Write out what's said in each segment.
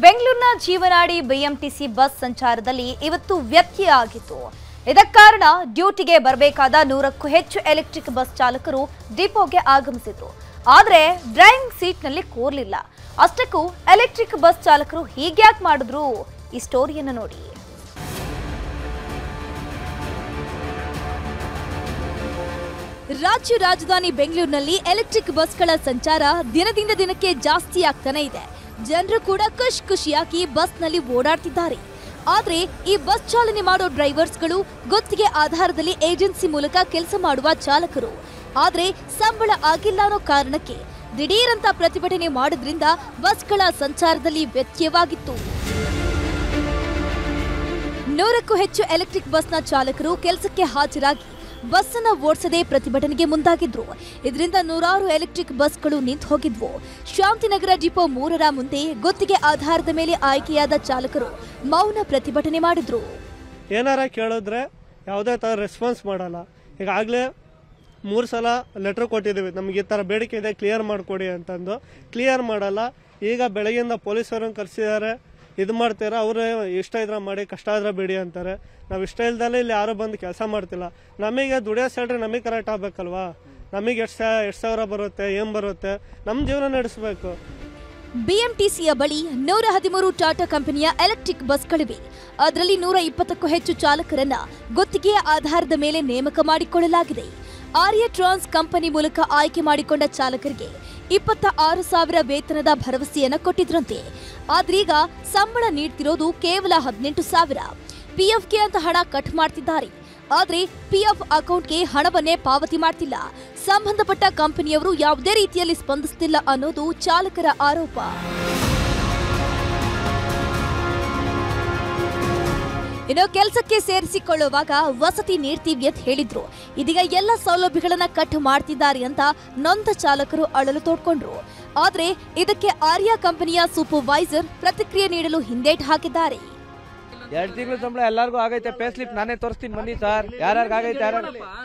ಬೆಂಗಳೂರಿನ ಜೀವನಾಡಿ BMTC bus ಸಂಚಾರದಲ್ಲಿ ಇವತ್ತು ವ್ಯತ್ಯಯ ಆಗಿತ್ತು. ಇದಕ್ಕೆ ಕಾರಣ ಡ್ಯೂಟಿಗೆ ಬರಬೇಕಾದ 100ಕ್ಕೂ ಹೆಚ್ಚು ಎಲೆಕ್ಟ್ರಿಕ್ ಬಸ್ ಚಾಲಕರು ಡಿಪೋಗೆ ಆಗಮಿಸಿದ್ರು. ಆದರೆ ಡ್ರೈವಿಂಗ್ ಸೀಟ್ನಲ್ಲಿ ಕೂರಲಿಲ್ಲ. ಅಷ್ಟಕ್ಕೂ ಎಲೆಕ್ಟ್ರಿಕ್ ಬಸ್ ಚಾಲಕರು ಹೀಗ್ಯಾಕೆ ಮಾಡಿದ್ರು? ಈ ಸ್ಟೋರಿಯನ್ನು ನೋಡಿ. ರಾಜ್ಯ ರಾಜಧಾನಿ ಬೆಂಗಳೂರಿನಲ್ಲಿ ಎಲೆಕ್ಟ್ರಿಕ್ ಬಸ್ಗಳ ಸಂಚಾರ ದಿನದಿಂದ ದಿನಕ್ಕೆ ಜಾಸ್ತಿ ಆಗ್ತಾನೆ ಇದೆ. ಜನರು ಕೂಡ ಖುಷಿಯಾಗಿ ಬಸ್ನಲ್ಲಿ ಓಡಾಡ್ತಿದ್ದಾರೆ. ಆದ್ರೆ ಈ ಬಸ್ ಚಾಲನೆ ಮಾಡೋ ಡ್ರೈವರ್ಸ್ಗಳು ಗುತ್ತಿಗೆ ಆಧಾರದಲ್ಲಿ ಏಜೆನ್ಸಿ ಮೂಲಕ ಕೆಲಸ ಮಾಡುವ ಚಾಲಕರು. ಆದ್ರೆ ಸಂಬಳ ಆಗಿಲ್ಲ ಅನ್ನೋ ಕಾರಣಕ್ಕೆ ದಿಢೀರಂತ ಪ್ರತಿಭಟನೆ ಮಾಡೋದ್ರಿಂದ ಬಸ್ಗಳ ಸಂಚಾರದಲ್ಲಿ ವ್ಯತ್ಯಯವಾಗಿತ್ತು. 100ಕ್ಕೂ ಹೆಚ್ಚು ಎಲೆಕ್ಟ್ರಿಕ್ ಬಸ್ನ ಚಾಲಕರು ಕೆಲಸಕ್ಕೆ ಹಾಜರಾಗಿ ಬಸ್ ಅನ್ನು ಓಡಿಸದೆ ಪ್ರತಿಭಟನೆಗೆ ಮುಂದಾಗಿದ್ರು. ಇದರಿಂದ ನೂರಾರು ಎಲೆಕ್ಟ್ರಿಕ್ ಬಸ್ಗಳು ನಿಂತು ಹೋಗಿದ್ವು. ಶಾಂತಿನಗರ ಡಿಪೋ 3ರ ಮುಂದೆ ಗುತ್ತಿಗೆ ಆಧಾರದ ಮೇಲೆ ಆಯ್ಕೆಯಾದ ಚಾಲಕರು ಮೌನ ಪ್ರತಿಭಟನೆ ಮಾಡಿದ್ರು. ಏನಾರ ಕೇಳಿದ್ರೆ ಯಾವುದೇ ತರ ರೆಸ್ಪಾನ್ಸ್ ಮಾಡಲ್ಲ. ಈಗಾಗಲೇ 3 ಸಲ ಲೆಟರ್ ಕೊಟ್ಟಿದ್ದೀವಿ, ನಮ್ಗೆ ಈ ತರ ಬೇಡಿಕೆ ಇದೆ, ಕ್ಲಿಯರ್ ಮಾಡಿಕೊಡಿ ಅಂತಂದು. ಕ್ಲಿಯರ್ ಮಾಡಲ್ಲ. ಈಗ ಬೆಳಗ್ಗೆಯಿಂದ ಪೊಲೀಸರನ್ನು ಕರೆಸಿದ್ದಾರೆ. ಇದು ಮಾಡ್ತೀರಾ, ಅವ್ರು ಇಷ್ಟ ಇದ್ರೆ ಮಾಡಿ, ಕಷ್ಟ ಆದ್ರೆ ಬಿಡಿ ಅಂತಾರೆ. ನಾವು ಇಷ್ಟ ಇಲ್ದಲ್ಲೇ ಇಲ್ಲಿ ಯಾರು ಬಂದು ಕೆಲಸ ಮಾಡ್ತಿಲ್ಲ. ನಮಗೆ ದುಡಿಯೋ ಸ್ಯಾಲ್ರಿ ನಮಗೆ ಕರೆಕ್ಟ್ ಆಗ್ಬೇಕಲ್ವಾ? ನಮಗೆ ಎಷ್ಟು ಸಾವಿರ ಬರುತ್ತೆ, ಏನ್ ಬರುತ್ತೆ, ನಮ್ಮ ಜೀವನ ನಡೆಸಬೇಕು. ಬಿಎಂಟಿಸಿಯ ಬಳಿ 113 ಟಾಟಾ ಕಂಪನಿಯ ಎಲೆಕ್ಟ್ರಿಕ್ ಬಸ್ಗಳಿವೆ. ಅದರಲ್ಲಿ 120ಕ್ಕೂ ಹೆಚ್ಚು ಚಾಲಕರನ್ನ ಗುತ್ತಿಗೆಯ ಆಧಾರದ ಮೇಲೆ ನೇಮಕ ಮಾಡಿಕೊಳ್ಳಲಾಗಿದೆ. ಆರ್ಯ ಟ್ರಾನ್ಸ್ ಕಂಪನಿ ಮೂಲಕ ಆಯ್ಕೆ ಮಾಡಿಕೊಂಡ ಚಾಲಕರಿಗೆ 26,000 ವೇತನದ ಭರವಸೆಯನ್ನು ಕೊಟ್ಟಿದ್ರಂತೆ. ಆದ್ರೀಗ ಸಂಬಳ ನೀಡ್ತಿರೋದು ಕೇವಲ 18,000. ಪಿಎಫ್ಗೆ ಅಂತ ಹಣ ಕಟ್ ಮಾಡ್ತಿದ್ದಾರೆ. ಆದ್ರೆ ಪಿಎಫ್ ಅಕೌಂಟ್ಗೆ ಹಣವನ್ನೇ ಪಾವತಿ ಮಾಡ್ತಿಲ್ಲ. ಸಂಬಂಧಪಟ್ಟ ಕಂಪನಿಯವರು ಯಾವುದೇ ರೀತಿಯಲ್ಲಿ ಸ್ಪಂದಿಸುತ್ತಿಲ್ಲ ಅನ್ನೋದು ಚಾಲಕರ ಆರೋಪ. ಇನ್ನು ಕೆಲಸಕ್ಕೆ ಸೇರಿಸಿಕೊಳ್ಳುವಾಗ ವಸತಿ ನೀಡ್ತೀವಿ ಅಂತ ಹೇಳಿದ್ರು. ಇದೀಗ ಎಲ್ಲ ಸೌಲಭ್ಯಗಳನ್ನ ಕಟ್ ಮಾಡ್ತಿದ್ದಾರೆ ಅಂತ ನೊಂದ ಚಾಲಕರು ಅಳಲು ತೋಡ್ಕೊಂಡ್ರು. ಆದ್ರೆ ಇದಕ್ಕೆ ಆರ್ಯ ಕಂಪನಿಯ ಸೂಪರ್ವೈಸರ್ ಪ್ರತಿಕ್ರಿಯೆ ನೀಡಲು ಹಿಂದೇಟು ಹಾಕಿದ್ದಾರೆ. 2 ತಿಂಗಳು ಸಂಬಳ ಎಲ್ಲರಿಗೂ ಆಗೈತೆ. ಪೇ ಸ್ಲಿಪ್ ನಾನೇ ತೋರಿಸ್ತೀನಿ ಬನ್ನಿ ಸರ್. ಯಾರ್ಯಾರಿಗೆ ಆಗೈತೆ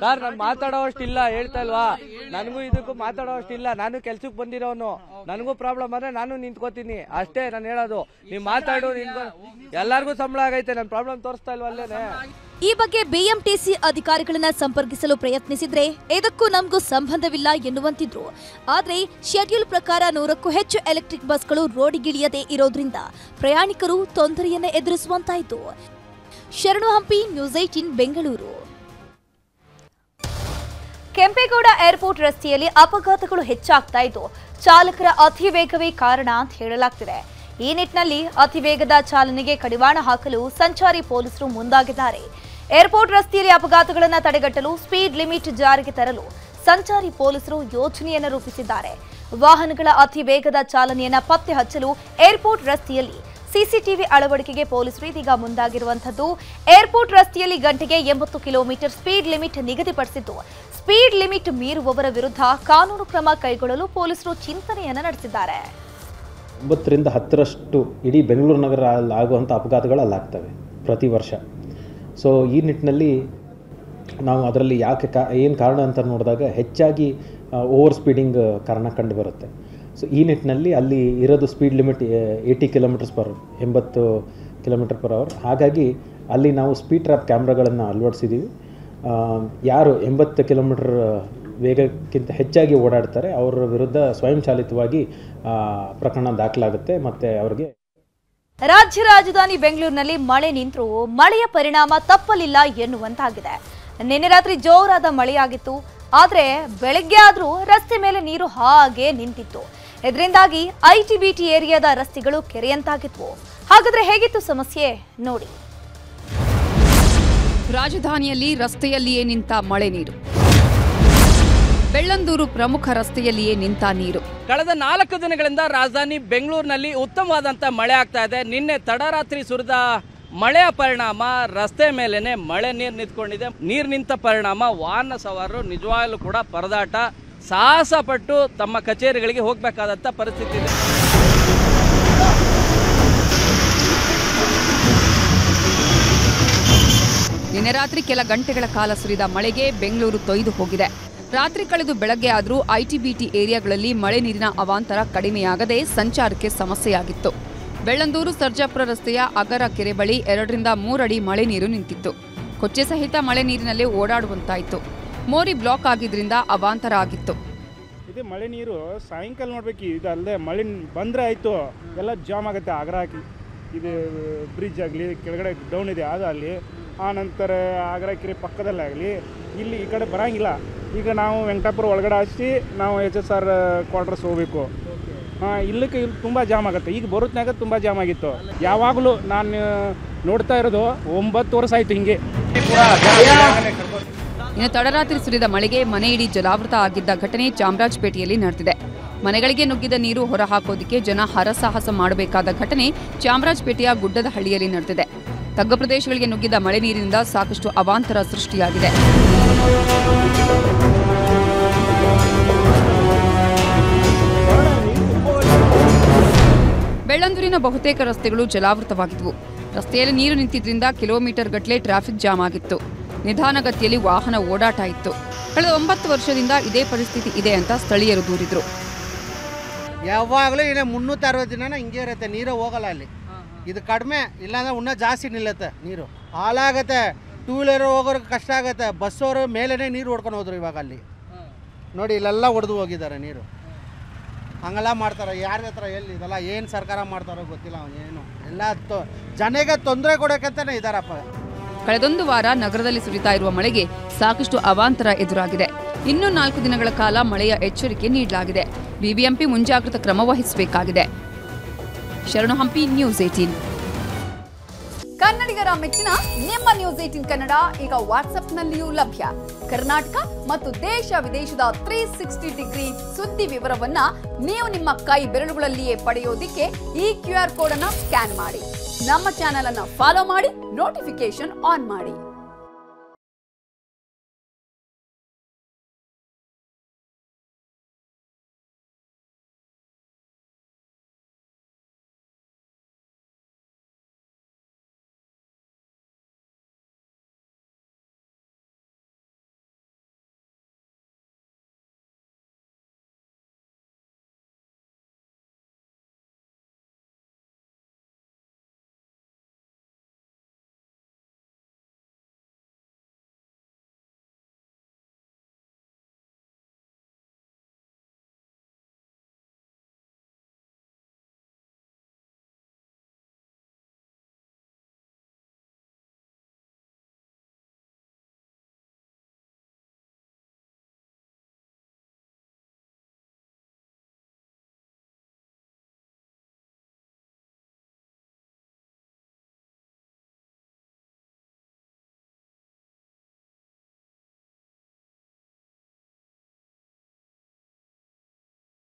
ಸರ್? ನಾನು ಮಾತಾಡೋಷ್ಟಿಲ್ಲ, ಹೇಳ್ತಾ ಇಲ್ವಾ? ನನಗೂ ಇದಕ್ಕೂ ಮಾತಾಡೋಷ್ಟಿಲ್ಲ. ನಾನು ಕೆಲ್ಸಕ್ಕೆ ಬಂದಿರೋನು. ನನಗೂ ಪ್ರಾಬ್ಲಮ್ ಆದ್ರೆ ನಾನು ನಿಂತ್ಕೋತೀನಿ ಅಷ್ಟೇ. ನಾನು ಹೇಳೋದು, ನೀವು ಮಾತಾಡು, ಎಲ್ಲರಿಗೂ ಸಂಬಳ ಆಗೈತೆ. ನನ್ನ ಪ್ರಾಬ್ಲಮ್ ತೋರಿಸ್ತಾ ಇಲ್ವಾ ಅಲ್ಲೇನೆ? ಈ ಬಗ್ಗೆ ಬಿಎಂಟಿಸಿ ಅಧಿಕಾರಿಗಳನ್ನ ಸಂಪರ್ಕಿಸಲು ಪ್ರಯತ್ನಿಸಿದ್ರೆ ಇದಕ್ಕೂ ನಮಗೂ ಸಂಬಂಧವಿಲ್ಲ ಎನ್ನುವಂತಿದ್ರು. ಆದ್ರೆ ಶೆಡ್ಯೂಲ್ ಪ್ರಕಾರ 100ಕ್ಕೂ ಹೆಚ್ಚು ಎಲೆಕ್ಟ್ರಿಕ್ ಬಸ್ಗಳು ರೋಡಿಗಿಳಿಯದೆ ಇರೋದ್ರಿಂದ ಪ್ರಯಾಣಿಕರು ತೊಂದರೆಯನ್ನು ಎದುರಿಸುವಂತಾಯಿತು. ಶರಣು ಹಂಪಿ, ನ್ಯೂಸ್ 18 ಬೆಂಗಳೂರು. ಕೆಂಪೇಗೌಡ ಏರ್ಪೋರ್ಟ್ ರಸ್ತೆಯಲ್ಲಿ ಅಪಘಾತಗಳು ಹೆಚ್ಚಾಗ್ತಾ ಇದ್ದು ಚಾಲಕರ ಅತಿ ವೇಗವೇ ಕಾರಣ ಅಂತ ಹೇಳಲಾಗ್ತಿದೆ. ಈ ನಿಟ್ಟಿನಲ್ಲಿ ಅತಿ ವೇಗದ ಚಾಲನೆಗೆ ಕಡಿವಾಣ ಹಾಕಲು ಸಂಚಾರಿ ಪೊಲೀಸರು ಮುಂದಾಗಿದ್ದಾರೆ. ಏರ್ಪೋರ್ಟ್ ರಸ್ತೆಯಲ್ಲಿ ಅಪಘಾತಗಳನ್ನು ತಡೆಗಟ್ಟಲು ಸ್ಪೀಡ್ ಲಿಮಿಟ್ ಜಾರಿಗೆ ತರಲು ಸಂಚಾರಿ ಪೊಲೀಸರು ಯೋಜನೆಯನ್ನು ರೂಪಿಸಿದ್ದಾರೆ. ವಾಹನಗಳ ಅತಿ ವೇಗದ ಚಾಲನೆಯನ್ನು ಪತ್ತೆ ಹಚ್ಚಲು ಏರ್ಪೋರ್ಟ್ ರಸ್ತೆಯಲ್ಲಿ ಸಿಸಿಟಿವಿ ಅಳವಡಿಕೆಗೆ ಪೊಲೀಸರು ಇದೀಗ ಮುಂದಾಗಿರುವಂತದ್ದು. ಏರ್ಪೋರ್ಟ್ ರಸ್ತೆಯಲ್ಲಿ ಗಂಟೆಗೆ 80 ಕಿಲೋಮೀಟರ್ ಸ್ಪೀಡ್ ಲಿಮಿಟ್ ನಿಗದಿಪಡಿಸಿದ್ದು ಸ್ಪೀಡ್ ಲಿಮಿಟ್ ಮೀರುವವರ ವಿರುದ್ಧ ಕಾನೂನು ಕ್ರಮ ಕೈಗೊಳ್ಳಲು ಪೊಲೀಸರು ಚಿಂತನೆಯನ್ನು ನಡೆಸಿದ್ದಾರೆ. 9ರಿಂದ 10ರಷ್ಟು ಇಡೀ ಬೆಂಗಳೂರು ನಗರ ಆಗುವಂಥ ಅಪಘಾತಗಳು ಅಲ್ಲಾಗ್ತವೆ ಪ್ರತಿ ವರ್ಷ. ಸೊ ಈ ನಿಟ್ಟಿನಲ್ಲಿ ನಾವು ಅದರಲ್ಲಿ ಯಾಕೆ ಏನು ಕಾರಣ ಅಂತ ನೋಡಿದಾಗ ಹೆಚ್ಚಾಗಿ ಓವರ್ ಸ್ಪೀಡಿಂಗ್ ಕಾರಣ ಕಂಡು ಬರುತ್ತೆ. ಸೊ ಈ ನಿಟ್ಟಿನಲ್ಲಿ ಅಲ್ಲಿ ಇರೋದು ಸ್ಪೀಡ್ ಲಿಮಿಟ್ 80 km/h 80 km/h. ಹಾಗಾಗಿ ಅಲ್ಲಿ ನಾವು ಸ್ಪೀಡ್ ಟ್ರ್ಯಾಪ್ ಕ್ಯಾಮ್ರಾಗಳನ್ನು ಅಳವಡಿಸಿದ್ದೀವಿ. ಯಾರು 80 km ವೇಗಕ್ಕಿಂತ ಹೆಚ್ಚಾಗಿ ಓಡಾಡ್ತಾರೆ ಅವರ ವಿರುದ್ಧ ಸ್ವಯಂಚಾಲಿತವಾಗಿ ಪ್ರಕರಣ ದಾಖಲಾಗುತ್ತೆ. ಮತ್ತೆ ಅವರಿಗೆ ರಾಜ್ಯ ರಾಜಧಾನಿ ಬೆಂಗಳೂರಿನಲ್ಲಿ ಮಳೆ ನಿಂತರೂ ಮಳೆಯ ಪರಿಣಾಮ ತಪ್ಪಲಿಲ್ಲ ಎನ್ನುವಂತಾಗಿದೆ. ನಿನ್ನೆ ರಾತ್ರಿ ಜೋರಾದ ಮಳೆಯಾಗಿತ್ತು. ಆದ್ರೆ ಬೆಳಗ್ಗೆ ಆದ್ರೂ ರಸ್ತೆ ಮೇಲೆ ನೀರು ಹಾಗೆ ನಿಂತಿತ್ತು. ಇದರಿಂದಾಗಿ ಐಟಿಬಿಟಿ ಏರಿಯಾದ ರಸ್ತೆಗಳು ಕೆರೆಯಂತಾಗಿದ್ವು. ಹಾಗಾದ್ರೆ ಹೇಗಿತ್ತು ಸಮಸ್ಯೆ ನೋಡಿ. ರಾಜಧಾನಿಯಲ್ಲಿ ರಸ್ತೆಯಲ್ಲಿಯೇ ನಿಂತ ಮಳೆ ನೀರು. ಬೆಳ್ಳಂದೂರು ಪ್ರಮುಖ ರಸ್ತೆಯಲ್ಲಿಯೇ ನಿಂತ ನೀರು. ಕಳೆದ 4 ದಿನಗಳಿಂದ ರಾಜಧಾನಿ ಬೆಂಗಳೂರಿನಲ್ಲಿ ಉತ್ತಮವಾದಂಥ ಮಳೆ ಆಗ್ತಾ ಇದೆ. ನಿನ್ನೆ ತಡರಾತ್ರಿ ಸುರಿದ ಮಳೆಯ ಪರಿಣಾಮ ರಸ್ತೆ ಮೇಲೇನೆ ಮಳೆ ನೀರು ನಿಂತ್ಕೊಂಡಿದೆ. ನೀರು ನಿಂತ ಪರಿಣಾಮ ವಾಹನ ಸವಾರರು ನಿಜವಾಗ್ಲೂ ಕೂಡ ಪರದಾಟ, ಸಾಹಸ ಪಟ್ಟು ತಮ್ಮ ಕಚೇರಿಗಳಿಗೆ ಹೋಗಬೇಕಾದಂಥ ಪರಿಸ್ಥಿತಿ ಇದೆ. ನಿನ್ನೆ ರಾತ್ರಿ ಕೆಲ ಗಂಟೆಗಳ ಕಾಲ ಸುರಿದ ಮಳೆಗೆ ಬೆಂಗಳೂರು ತೊಯ್ದು ಹೋಗಿದೆ. ರಾತ್ರಿ ಕಳೆದು ಬೆಳಗ್ಗೆ ಆದರೂ ಐಟಿಬಿಟಿ ಏರಿಯಾಗಳಲ್ಲಿ ಮಳೆ ನೀರಿನ ಅವಾಂತರ ಕಡಿಮೆಯಾಗದೆ ಸಂಚಾರಕ್ಕೆ ಸಮಸ್ಯೆಯಾಗಿತ್ತು. ಬೆಳ್ಳಂದೂರು ಸರ್ಜಾಪುರ ರಸ್ತೆಯ ಅಗರ ಕೆರೆ ಬಳಿ 2 ರಿಂದ 3 ಅಡಿ ಮಳೆ ನೀರು ನಿಂತಿತ್ತು. ಕೊಚ್ಚೆ ಸಹಿತ ಮಳೆ ನೀರಿನಲ್ಲಿ ಓಡಾಡುವಂತಾಯಿತು. ಮೋರಿ ಬ್ಲಾಕ್ ಆಗಿದ್ರಿಂದ ಅವಾಂತರ ಆಗಿತ್ತು. ಇದು ಮಳೆ ನೀರು ಸಾಯಂಕಾಲ ನೋಡ್ಬೇಕು. ಇದು ಅಲ್ಲದೆ ಮಳೆ ಬಂದರೆ ಆಯಿತು, ಎಲ್ಲ ಜಾಮ್ ಆಗುತ್ತೆ. ಅಗರ ಹಾಕಿ ಇದು ಬ್ರಿಡ್ಜ್ ಆಗಲಿ, ಕೆಳಗಡೆ ಡೌನ್ ಇದೆ ಅದು ಆಗಲಿ, ಆ ನಂತರ ಅಗರ ಕೆರೆ ಪಕ್ಕದಲ್ಲಾಗಲಿ, ಇಲ್ಲಿ ಈ ಕಡೆ ಬರೋಂಗಿಲ್ಲ. ಈಗ ನಾವು ವೆಂಕಟಾಪುರ ಒಳಗಡೆ ಹಚ್ಚಿ ನಾವು HSR ಕ್ವಾರ್ಟರ್ಸ್ ಹೋಗಬೇಕು. ಇಲ್ಲಿ ತುಂಬ ಜಾಮ್ ಆಗುತ್ತೆ. ಈಗ ಬರುತ್ತನಾಗ ತುಂಬ ಜಾಮ್ ಆಗಿತ್ತು. ಯಾವಾಗಲೂ ನಾನು ನೋಡ್ತಾ ಇರೋದು 9 ವರ್ಷ ಆಯಿತು ಹಿಂಗೆ. ಇನ್ನು ತಡರಾತ್ರಿ ಸುರಿದ ಮಳೆಗೆ ಮನೆ ಇಡೀ ಜಲಾವೃತ ಆಗಿದ್ದ ಘಟನೆ ಚಾಮರಾಜಪೇಟೆಯಲ್ಲಿ ನಡೆದಿದೆ. ಮನೆಗಳಿಗೆ ನುಗ್ಗಿದ ನೀರು ಹೊರಹಾಕೋದಕ್ಕೆ ಜನ ಹರಸಾಹಸ ಮಾಡಬೇಕಾದ ಘಟನೆ ಚಾಮರಾಜಪೇಟೆಯ ಗುಡ್ಡದ ಹಳ್ಳಿಯಲ್ಲಿ ನಡೆದಿದೆ. ತಗ್ಗು ಪ್ರದೇಶಗಳಿಗೆ ನುಗ್ಗಿದ ಮಳೆ ನೀರಿನಿಂದ ಸಾಕಷ್ಟು ಅವಾಂತರ ಸೃಷ್ಟಿಯಾಗಿದೆ. ಬೆಳ್ಳಂದೂರಿನ ಬಹುತೇಕ ರಸ್ತೆಗಳು ಜಲಾವೃತವಾಗಿದ್ದವು. ರಸ್ತೆಯಲ್ಲಿ ನೀರು ನಿಂತಿದ್ದರಿಂದ ಕಿಲೋಮೀಟರ್ ಗಟ್ಟಲೆ ಟ್ರಾಫಿಕ್ ಜಾಮ್ ಆಗಿತ್ತು. ನಿಧಾನಗತಿಯಲ್ಲಿ ವಾಹನ ಓಡಾಟ ಇತ್ತು. ಕಳೆದ 9 ವರ್ಷದಿಂದ ಇದೇ ಪರಿಸ್ಥಿತಿ ಇದೆ ಅಂತ ಸ್ಥಳೀಯರು ದೂರಿದ್ರು. ಯಾವಾಗಲೂ ಇನ್ನು 360 ದಿನ ಹಿಂಗೆ ಇರುತ್ತೆ, ನೀರು ಹೋಗಲ್ಲ ಅಲ್ಲಿ. ಇದು ಕಡಿಮೆ, ಇಲ್ಲಾಂದ್ರೆ ಇನ್ನೂ ಜಾಸ್ತಿ ನಿಲ್ಲುತ್ತೆ ನೀರು. ಹಾಳಾಗತ್ತೆ, 2 ವೀಲರ್ ಹೋಗೋರಿಗೆ ಕಷ್ಟ ಆಗುತ್ತೆ. ಬಸ್ಸವರು ಮೇಲೇ ನೀರು ಹೊಡ್ಕೊಂಡು ಹೋದ್ರು. ಇವಾಗ ಅಲ್ಲಿ ನೋಡಿ, ಇಲ್ಲೆಲ್ಲ ಹೊಡೆದು ಹೋಗಿದ್ದಾರೆ ನೀರು. ಹಂಗೆಲ್ಲ ಮಾಡ್ತಾರೆ. ಯಾರ ಹತ್ರ ಎಲ್ಲಿ ಇದೆಲ್ಲ ಏನು ಸರ್ಕಾರ ಮಾಡ್ತಾರೋ ಗೊತ್ತಿಲ್ಲ. ಏನು ಎಲ್ಲ ಜನಗೆ ತೊಂದರೆ ಕೊಡೋಕ್ಕಂತಾನೆ ಇದ್ದಾರಪ್ಪ. ಕಳೆದೊಂದು ವಾರ ನಗರದಲ್ಲಿ ಸುರಿತಾ ಇರುವ ಮಳೆಗೆ ಸಾಕಷ್ಟು ಅವಾಂತರ ಎದುರಾಗಿದೆ. ಇನ್ನೂ 4 ದಿನಗಳ ಕಾಲ ಮಳೆಯ ಎಚ್ಚರಿಕೆ ನೀಡಲಾಗಿದೆ. ಬಿಬಿಎಂಪಿ ಮುಂಜಾಗ್ರತಾ ಕ್ರಮ ವಹಿಸಬೇಕಾಗಿದೆ. ಶರಣು ಹಂಪಿ, ನ್ಯೂಸ್ 18. ಕನ್ನಡಿಗರ ಮೆಚ್ಚಿನ ನಿಮ್ಮ ನ್ಯೂಸ್ 18 ಕನ್ನಡ ಈಗ ವಾಟ್ಸ್ಆಪ್ನಲ್ಲಿಯೂ ಲಭ್ಯ. ಕರ್ನಾಟಕ ಮತ್ತು ದೇಶ ವಿದೇಶದ 360 ಡಿಗ್ರಿ ಸುದ್ದಿ ವಿವರವನ್ನ ನೀವು ನಿಮ್ಮ ಕೈ ಬೆರಳುಗಳಲ್ಲಿಯೇ ಪಡೆಯೋದಿಕ್ಕೆ ಈ QR ಕೋಡ್ ಅನ್ನು ಸ್ಕ್ಯಾನ್ ಮಾಡಿ. ನಮ್ಮ ಚಾನೆಲ್ ಅನ್ನು ಫಾಲೋ ಮಾಡಿ, ನೋಟಿಫಿಕೇಶನ್ ಆನ್ ಮಾಡಿ.